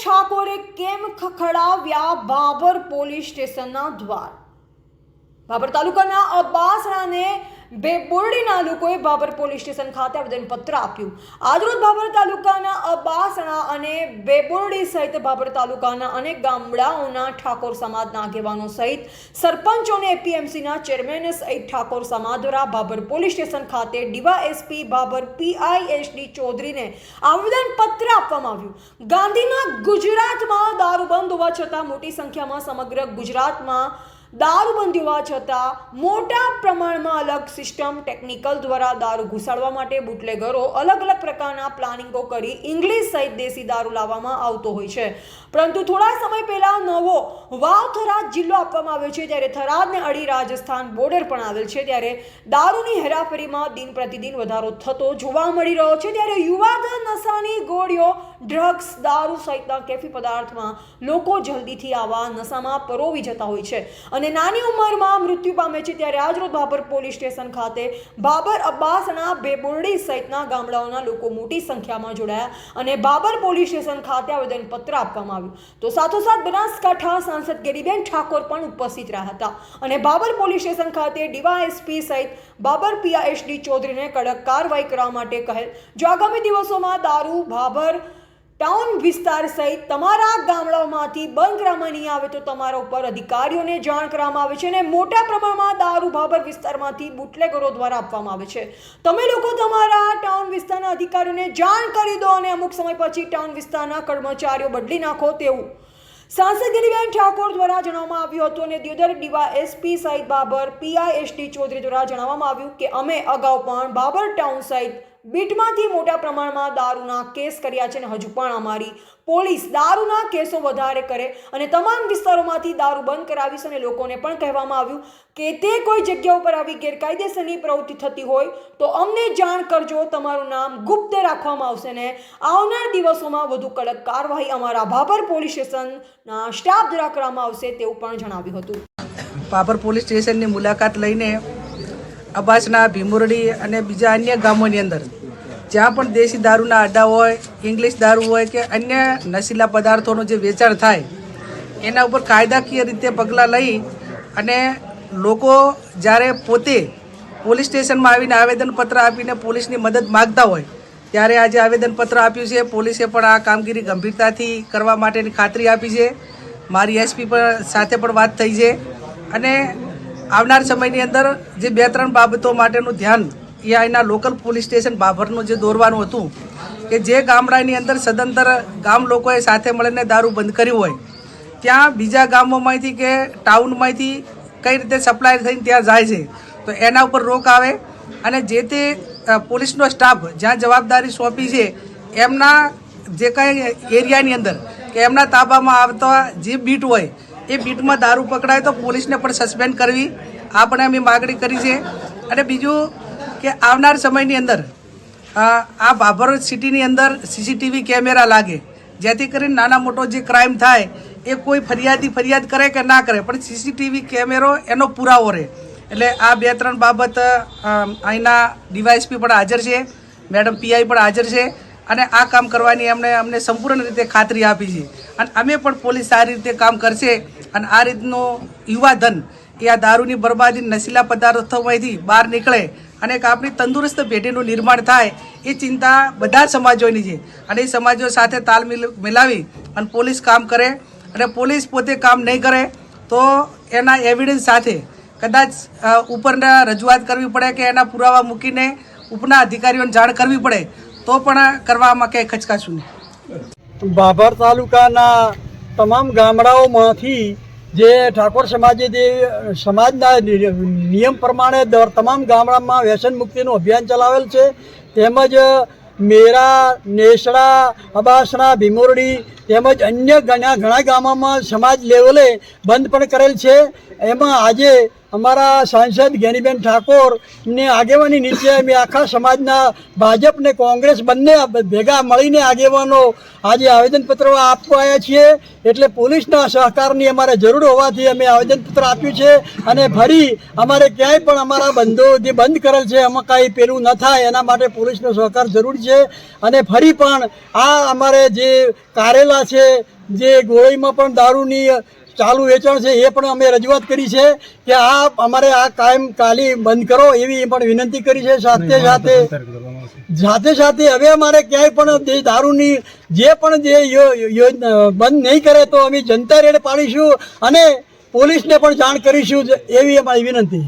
ઠાકોરે કેમ ખખડાવ્યા બાબર પોલીસ સ્ટેશનના દ્વાર? બાબર તાલુકાના અબ્બાસણાને બેબોરડીના લોકોએ બાબર પોલીસ સ્ટેશન ખાતે આવેદનપત્ર આપ્યું. આજરોજ બાબર તાલુકાના અબ્બાસણા અને બેબોરડી સહિત બાબર તાલુકાના અનેક ગામડાઓના ઠાકોર સમાજના આગેવાનો સહિત સરપંચો અને એપીએમસીના ચેરમેન સહિત ઠાકોર સમાજ દ્વારા બાબર પોલીસ સ્ટેશન ખાતે ડીવાયએસપી બાબર પીઆઈએસડી ચૌધરીને આવેદનપત્ર આપવામાં આવ્યું. ગાંધીના ગુજરાતમાં દારૂબંધ હોવા છતાં મોટી સંખ્યામાં સમગ્ર ગુજરાતમાં દારૂબંધી હોવા છતાં મોટા પ્રમાણમાં અલગ સિસ્ટમ ટેકનિકલ દ્વારા દારૂ ઘુસાડવા માટે બુટલેગરો અલગ અલગ પ્રકારના પ્લાનિંગો કરી ઇંગ્લિશ સહિત દેશી દારૂ લાવવામાં આવતો હોય છે. પરંતુ થોડા સમય પહેલા નવો વાવ થરાદ જિલ્લો આપવામાં આવ્યો છે, ત્યારે થરાદને અડી રાજસ્થાન બોર્ડર પણ આવેલ છે. ત્યારે દારૂની હેરાફેરીમાં દિન પ્રતિદિન વધારો થતો જોવા મળી રહ્યો છે. ત્યારે યુવાધન, નશાની ગોળીઓ, ડ્રગ્સ, દારૂ સહિતના કેફી પદાર્થમાં લોકો જલ્દીથી આવા નશામાં પરોવી જતા હોય છે અને નાની ઉંમરમાં મૃત્યુ પામે છે. ત્યારે આજરોજ બાબર પોલીસ સ્ટેશન ખાતે બાબર, અબ્બાસણા, બેબોરડી સહિતના ગામડાઓના લોકો મોટી સંખ્યામાં જોડાયા અને બાબર પોલીસ સ્ટેશન ખાતે આવેદનપત્ર આપવામાં આવ્યું. તો સાથોસાથ બનાસકાંઠા સાંસદ ગેરીબેન ઠાકોર પણ ઉપસ્થિત રહ્યા હતા અને બાબર પોલીસ સ્ટેશન ખાતે ડીવાયએસપી સહિત બાબર પીઆઈએસડી ચૌધરીને કડક કાર્યવાહી કરવા માટે કહેલ. જો આગામી દિવસોમાં દારૂ બાબર ટાઉન વિસ્તાર સહિત તમારા ગામડાઓમાંથી બંધ કરવામાં નહીં આવે તો તમારા ઉપર અધિકારીઓને જાણ કરવામાં આવે છે અને મોટા પ્રમાણમાં દારૂ બાબર વિસ્તારમાંથી બુટલેગરો દ્વારા આપવામાં આવે છે. તમે લોકો તમારા ટાઉન વિસ્તારના અધિકારીઓને જાણ કરી દો અને અમુક સમય પછી ટાઉન વિસ્તારના કર્મચારીઓ બદલી નાખો તેવું સાંસદ ગેરીબેન ઠાકોર દ્વારા જણાવવામાં આવ્યું હતું. અને દિયોદર ડીવાયએસપી સહિત બાબર પીઆઈએસડી ચૌધરી દ્વારા જણાવવામાં આવ્યું કે અમે અગાઉ પણ બાબર ટાઉન સહિત બીટમાંથી મોટા પ્રમાણમાં દારૂના કેસ કર્યા છે અને હજુ પણ અમારી પોલીસ દારૂના કેસો વધારે કરે અને તમામ વિસ્તારોમાંથી દારૂ બંધ કરાવીશ. અને લોકોને પણ કહેવામાં આવ્યું કે તે કોઈ જગ્યા ઉપર આવી ગેરકાયદેસરની પ્રવૃત્તિ થતી હોય તો અમને જાણ કરજો, તમારું નામ ગુપ્ત રાખવામાં આવશે ને આવનાર દિવસોમાં વધુ કડક કાર્યવાહી અમારા બાબર પોલીસ સ્ટેશનના સ્ટાફ દ્વારા કરવામાં આવશે તેવું પણ જણાવ્યું હતું. બાબર પોલીસ સ્ટેશનની મુલાકાત લઈને અબ્બાસણા, ભીમોરડી અને બીજા અન્ય ગામોની અંદર જ્યાં પણ દેશી દારૂના અડ્ડા હોય, ઇંગ્લિશ દારૂ હોય કે અન્ય નશીલા પદાર્થોનું જે વેચાણ થાય એના ઉપર કાયદાકીય રીતે પગલાં લઈ અને લોકો જ્યારે પોતે પોલીસ સ્ટેશનમાં આવીને આવેદનપત્ર આપીને પોલીસની મદદ માગતા હોય ત્યારે આજે આવેદનપત્ર આપ્યું છે. પોલીસે પણ આ કામગીરી ગંભીરતાથી કરવા માટેની ખાતરી આપી છે. મારી એસપી સાથે પણ વાત થઈ છે અને આવનાર સમયની અંદર જે 2-3 બાબતો માટેનું ધ્યાન એ અહીંના લોકલ પોલીસ સ્ટેશન બાબરનું જે દોરવાનું હતું કે જે ગામડાની અંદર સદંતર ગામ લોકોએ સાથે મળીને દારૂ બંધ કર્યું હોય ત્યાં બીજા ગામોમાંથી કે ટાઉનમાંથી કઈ રીતે સપ્લાય થઈને ત્યાં જાય છે તો એના ઉપર રોક આવે અને જે તે પોલીસનો સ્ટાફ જ્યાં જવાબદારી સોંપી છે એમના જે કાંઈ એરિયાની અંદર કે એમના તાબામાં આવતા જે બીટ હોય એ બીટમાં દારૂ પકડાય તો પોલીસને પણ સસ્પેન્ડ કરવી આ પણ અમે માગણી કરી છે. અને બીજું કે આવનાર સમયની અંદર આ બાબર સિટીની અંદર સીસીટીવી કેમેરા લાગે જેથી કરીને નાના મોટો જે ક્રાઇમ થાય એ કોઈ ફરિયાદ કરે કે ના કરે પણ સીસીટીવી કેમેરો એનો પુરાવો રહે. એટલે આ 2-3 બાબત અહીંના ડીવાયએસપી પણ હાજર છે, મેડમ પીઆઈ પણ હાજર છે અને આ કામ કરવાની અમને સંપૂર્ણ રીતે ખાતરી આપી છે અને અમે પણ પોલીસ સારી રીતે કામ કરશે અને આ રીતનું યુવાધન એ આ દારૂની બરબાદી, નશીલા પદાર્થોમાંથી બહાર નીકળે અને એક આપણી તંદુરસ્ત પેઢીનું નિર્માણ થાય એ ચિંતા બધા સમાજોની છે અને એ સમાજો સાથે તાલ મિલાવી અને પોલીસ કામ કરે અને પોલીસ પોતે કામ નહીં કરે તો એના એવિડન્સ સાથે કદાચ ઉપરના રજૂઆત કરવી પડે કે એના પુરાવા મૂકીને ઉપરના અધિકારીઓને જાણ કરવી પડે તો પણ કરવામાં કંઈ ખચકાશું નહીં. બાબર તાલુકાના તમામ ગામડાઓમાંથી જે ઠાકોર સમાજે જે સમાજના નિયમ પ્રમાણે તમામ ગામડામાં વ્યસન મુક્તિનું અભિયાન ચલાવેલ છે તેમજ મેરા, નેસડા, અબાસણા, ભીમોરડી તેમજ અન્ય ઘણા ગામોમાં સમાજ લેવલે બંધ પણ કરેલ છે. એમાં આજે અમારા સાંસદ જ્ઞાનીબેન ઠાકોરની આગેવાની નીચે અમે આખા સમાજના ભાજપ ને કોંગ્રેસ બંને ભેગા મળીને આગેવાનો આજે આવેદનપત્ર આપવા આવ્યા છીએ. એટલે પોલીસના સહકારની અમારે જરૂર હોવાથી અમે આવેદનપત્ર આપ્યું છે. અને ફરી અમારે ક્યાંય પણ અમારા બંધો જે બંધ કરેલ છે એમાં કાંઈ પેલું ન થાય એના માટે પોલીસનો સહકાર જરૂરી છે. અને ફરી પણ આ અમારે જે કારેલા છે, જે ગોળીમાં પણ દારૂની ચાલુ વેચાણ છે એ પણ અમે રજૂઆત કરી છે કે આ અમારે આ કાયમ કાલી બંધ કરો એવી પણ વિનંતી કરી છે. સાથે સાથે હવે અમારે ક્યાંય પણ જે દારૂની જે પણ જે યોજના બંધ નહીં કરે તો અમે જનતા રેડ પાડીશું અને પોલીસને પણ જાણ કરીશું એવી અમારી વિનંતી.